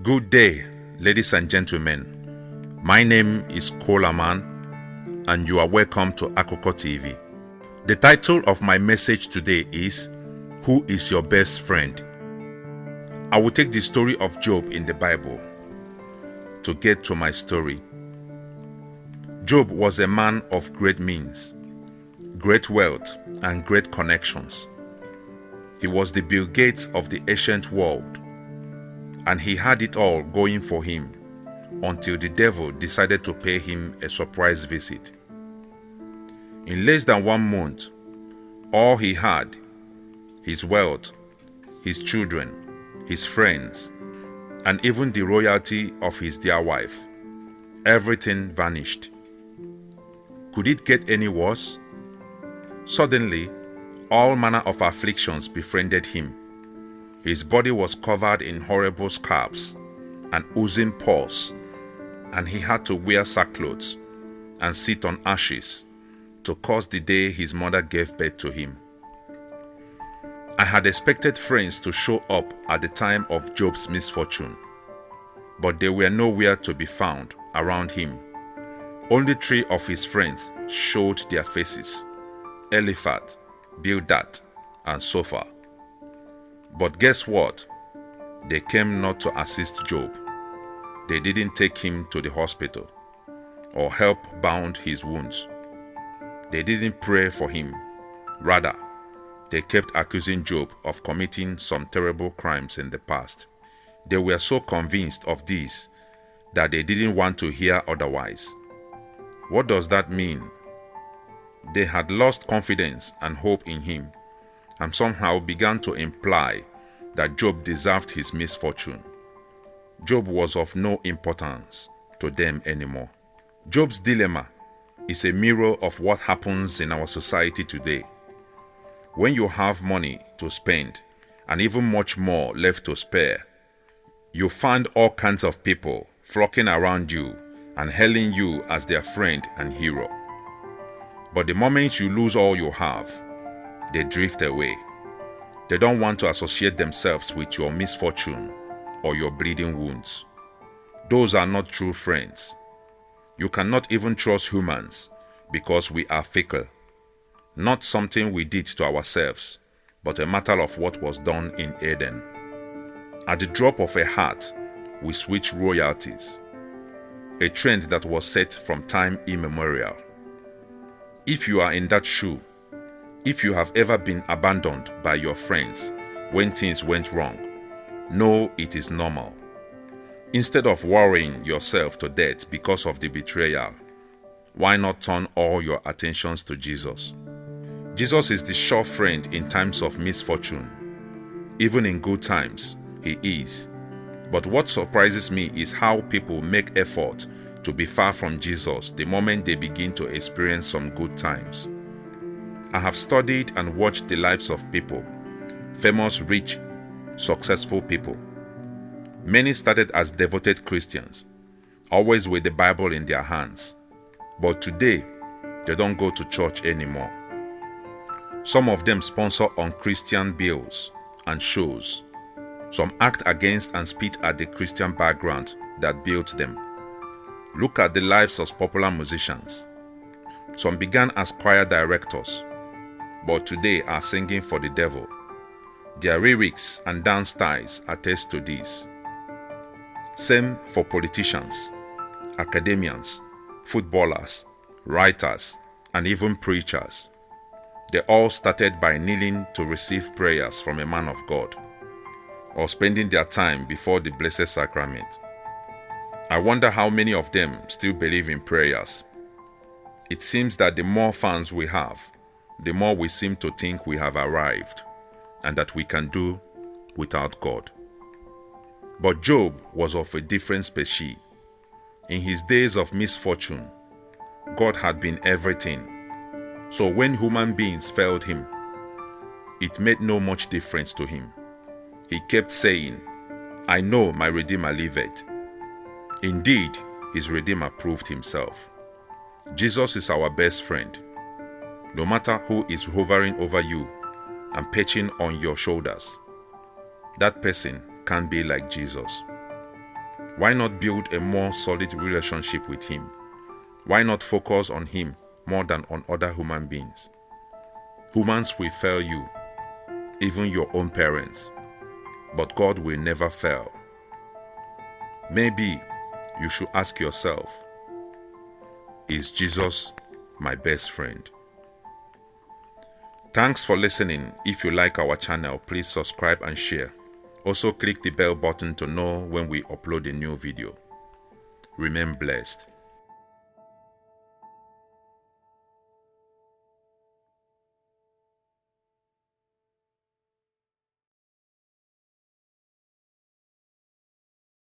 Good day, ladies and gentlemen. My name is Kolaman, and you are welcome to Akoko TV. The title of my message today is, Who is your best friend? I will take the story of Job in the Bible to get to my story. Job was a man of great means, great wealth, and great connections. He was the Bill Gates of the ancient world, and he had it all going for him until the devil decided to pay him a surprise visit. In less than 1 month, all he had, his wealth, his children, his friends, and even the royalty of his dear wife, everything vanished. Could it get any worse? Suddenly, all manner of afflictions befriended him. His body was covered in horrible scabs and oozing pus, and he had to wear sackcloth and sit on ashes to curse the day his mother gave birth to him. I had expected friends to show up at the time of Job's misfortune, but they were nowhere to be found around him. Only 3 of his friends showed their faces: Eliphaz, Bildad, and Zophar. But guess what? They came not to assist Job. They didn't take him to the hospital or help bound his wounds. They didn't pray for him. Rather, they kept accusing Job of committing some terrible crimes in the past. They were so convinced of this that they didn't want to hear otherwise. What does that mean? They had lost confidence and hope in him, and somehow began to imply that Job deserved his misfortune. Job was of no importance to them anymore. Job's dilemma is a mirror of what happens in our society today. When you have money to spend and even much more left to spare, you find all kinds of people flocking around you and hailing you as their friend and hero. But the moment you lose all you have, they drift away. They don't want to associate themselves with your misfortune or your bleeding wounds. Those are not true friends. You cannot even trust humans because we are fickle. Not something we did to ourselves, but a matter of what was done in Eden. At the drop of a hat, we switch royalties, a trend that was set from time immemorial. If you are in that shoe, if you have ever been abandoned by your friends when things went wrong, know it is normal. Instead of worrying yourself to death because of the betrayal, why not turn all your attentions to Jesus? Jesus is the sure friend in times of misfortune. Even in good times, he is. But what surprises me is how people make effort to be far from Jesus the moment they begin to experience some good times. I have studied and watched the lives of people, famous, rich, successful people. Many started as devoted Christians, always with the Bible in their hands. But today, they don't go to church anymore. Some of them sponsor unchristian bills and shows. Some act against and spit at the Christian background that built them. Look at the lives of popular musicians. Some began as choir directors, but today are singing for the devil. Their lyrics and dance styles attest to this. Same for politicians, academians, footballers, writers, and even preachers. They all started by kneeling to receive prayers from a man of God, or spending their time before the Blessed Sacrament. I wonder how many of them still believe in prayers. It seems that the more fans we have, the more we seem to think we have arrived and that we can do without God. But Job was of a different species. In his days of misfortune, God had been everything. So when human beings failed him, it made no much difference to him. He kept saying, "I know my Redeemer liveth." Indeed, his Redeemer proved himself. Jesus is our best friend. No matter who is hovering over you and perching on your shoulders, that person can't be like Jesus. Why not build a more solid relationship with Him? Why not focus on Him more than on other human beings? Humans will fail you, even your own parents, but God will never fail. Maybe you should ask yourself, is Jesus my best friend? Thanks for listening. If you like our channel, please subscribe and share. Also click the bell button to know when we upload a new video. Remain blessed.